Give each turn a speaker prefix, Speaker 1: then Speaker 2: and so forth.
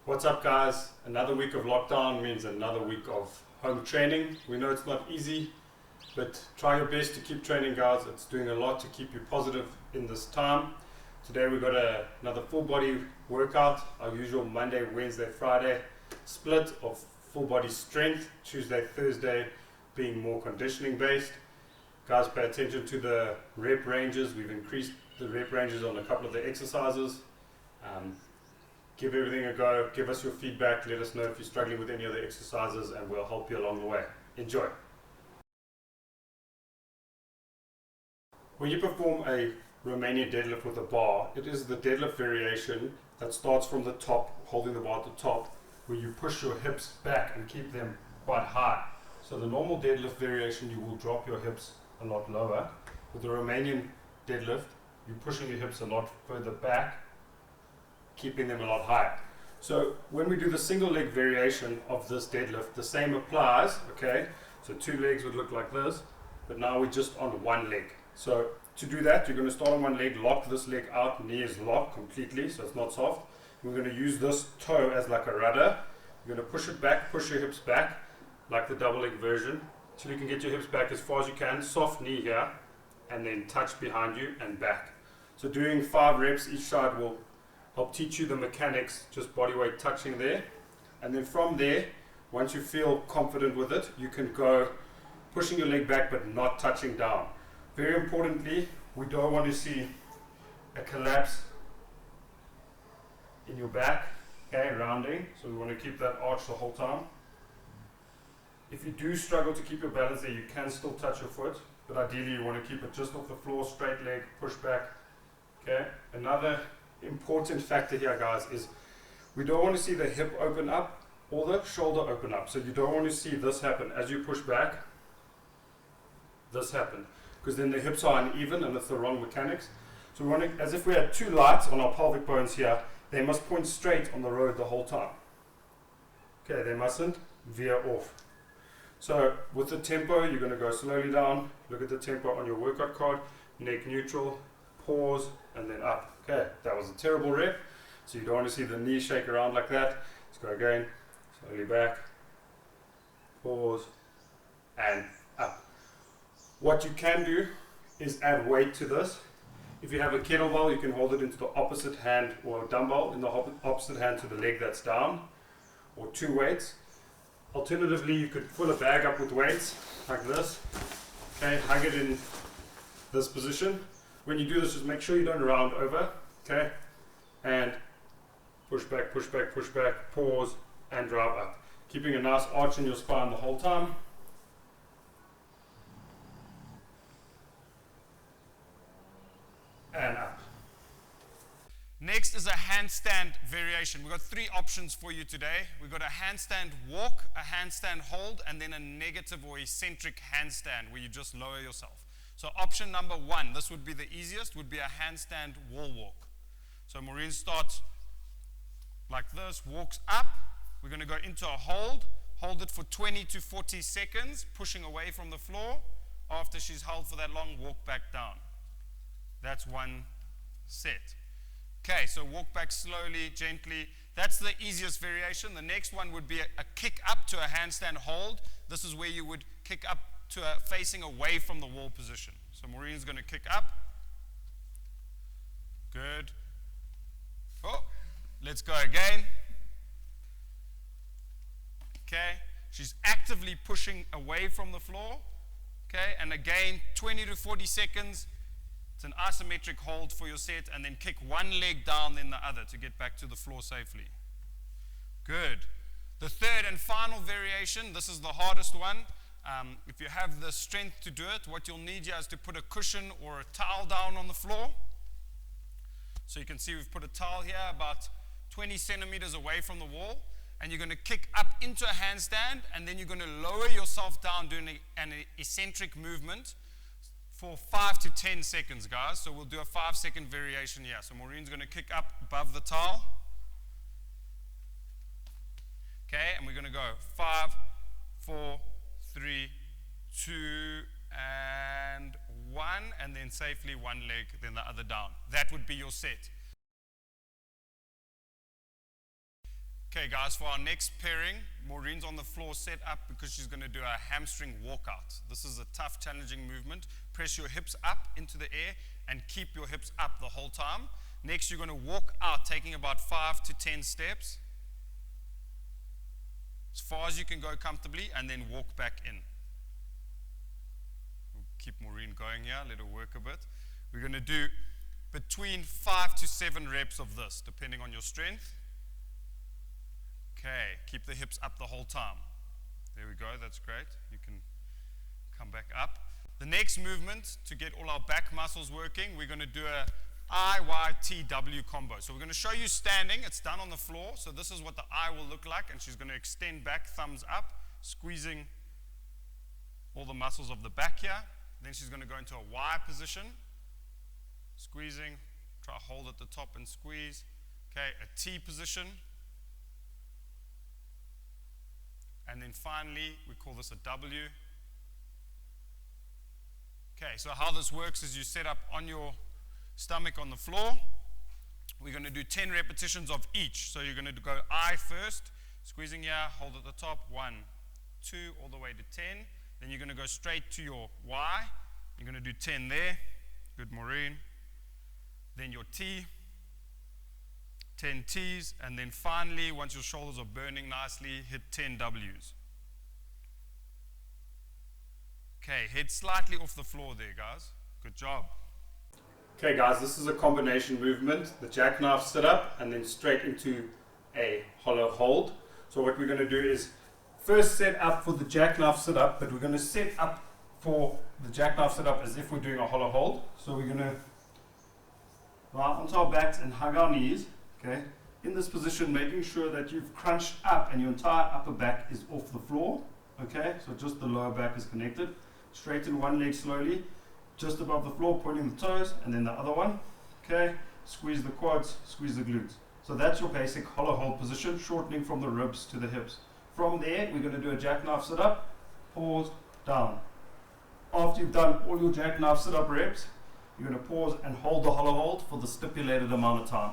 Speaker 1: What's up, guys? Another week of lockdown means another week of home training. We know it's not easy, but try your best to keep training, guys. It's doing a lot to keep you positive in this time. Today we got another full body workout, our usual Monday, Wednesday, Friday split of full body strength, Tuesday, Thursday being more conditioning based. Guys, pay attention to the rep ranges. We've increased the rep ranges on a couple of the exercises. Give everything a go, give us your feedback, let us know if you're struggling with any of the exercises, and we'll help you along the way. Enjoy. When you perform a Romanian deadlift with a bar, it is the deadlift variation that starts from the top, holding the bar at the top, where you push your hips back and keep them quite high. So the normal deadlift variation, you will drop your hips a lot lower. With the Romanian deadlift, you're pushing your hips a lot further back, keeping them a lot higher. So when we do the single leg variation of this deadlift, the same applies, okay? So two legs would look like this, but now we're just on one leg. So to do that, you're going to start on one leg, lock this leg out, knee is locked completely, so it's not soft. We're going to use this toe as like a rudder. You're going to push it back, push your hips back, like the double leg version, till you can get your hips back as far as you can, soft knee here, and then touch behind you and back. So doing 5 reps each side will help teach you the mechanics, just body weight touching there. And then from there, once you feel confident with it, you can go pushing your leg back but not touching down. Very importantly, we don't want to see a collapse in your back, okay, rounding. So we want to keep that arch the whole time. If you do struggle to keep your balance there, you can still touch your foot, but ideally you want to keep it just off the floor, straight leg, push back, okay. Another important factor here, guys, is we don't want to see the hip open up or the shoulder open up. So you don't want to see this happen as you push back, this happen, because then the hips are uneven and it's the wrong mechanics. So we want to, as if we had 2 lights on our pelvic bones here, they must point straight on the road the whole time. Okay, they mustn't veer off. So with the tempo, you're going to go slowly down, look at the tempo on your workout card, neck neutral, pause, and then up. Okay, that was a terrible rep, so you don't want to see the knee shake around like that. Let's go again, slowly back, pause, and up. What you can do is add weight to this. If you have a kettlebell, you can hold it into the opposite hand, or a dumbbell in the opposite hand to the leg that's down, or 2 weights. Alternatively, you could fill a bag up with weights, like this. Okay, hug it in this position. When you do this, just make sure you don't round over, okay? And push back, push back, push back, pause, and drive up. Keeping a nice arch in your spine the whole time. And up.
Speaker 2: Next is a handstand variation. We've got 3 options for you today. We've got a handstand walk, a handstand hold, and then a negative or eccentric handstand where you just lower yourself. So option number 1, this would be the easiest, would be a handstand wall walk. So Maureen starts like this, walks up. We're going to go into a hold it for 20 to 40 seconds, pushing away from the floor. After she's held for that long, walk back down. That's 1 set. Okay, so walk back slowly, gently. That's the easiest variation. The next one would be a kick up to a handstand hold. This is where you would kick up to facing away from the wall position. So Maureen's going to kick up. Good. Oh, let's go again. Okay, she's actively pushing away from the floor. Okay, and again, 20 to 40 seconds. It's an isometric hold for your set, and then kick one leg down, then the other to get back to the floor safely. Good. The third and final variation, this is the hardest one. If you have the strength to do it, what you'll need here is to put a cushion or a towel down on the floor. So you can see we've put a towel here about 20 centimeters away from the wall, and you're going to kick up into a handstand, and then you're going to lower yourself down doing an eccentric movement for 5 to 10 seconds, guys. So we'll do a 5-second variation here. So Maureen's going to kick up above the towel. Okay, and we're going to go 5, 4, 3, 2, and 1, and then safely one leg, then the other down. That would be your set. Okay, guys, for our next pairing, Maureen's on the floor set up because she's going to do a hamstring walkout. This is a tough, challenging movement. Press your hips up into the air and keep your hips up the whole time. Next, you're going to walk out, taking about 5 to 10 steps, as far as you can go comfortably, and then walk back in. We'll keep Maureen going here, let her work a bit. We're going to do between 5 to 7 reps of this, depending on your strength. Okay, keep the hips up the whole time. There we go, that's great. You can come back up. The next movement, to get all our back muscles working, we're going to do a IYTW combo. So we're going to show you standing. It's done on the floor. So this is what the I will look like, and she's going to extend back, thumbs up, squeezing all the muscles of the back here. Then she's going to go into a Y position, squeezing, try hold at the top and squeeze. Okay, a T position. And then finally, we call this a W. Okay, so how this works is you set up on your stomach on the floor. We're going to do 10 repetitions of each. So you're going to go I first, squeezing here, hold at the top, 1, 2, all the way to 10. Then you're going to go straight to your Y. You're going to do 10 there. Good, Maureen. Then your T, 10 T's, and then finally, once your shoulders are burning nicely, hit 10 W's. Okay, head slightly off the floor there, guys. Good job.
Speaker 1: Okay guys, this is a combination movement, the jackknife sit up and then straight into a hollow hold. So what we're going to do is first set up for the jackknife sit up, but we're going to set up for the jackknife sit up as if we're doing a hollow hold. So we're going to lie onto our backs and hug our knees. Okay, in this position, making sure that you've crunched up and your entire upper back is off the floor. Okay, so just the lower back is connected. Straighten one leg slowly, just above the floor, pointing the toes, and then the other one. Okay, squeeze the quads, squeeze the glutes. So that's your basic hollow hold position, shortening from the ribs to the hips. From there, we're going to do a jackknife sit up, pause, down. After you've done all your jackknife sit up reps, you're going to pause and hold the hollow hold for the stipulated amount of time.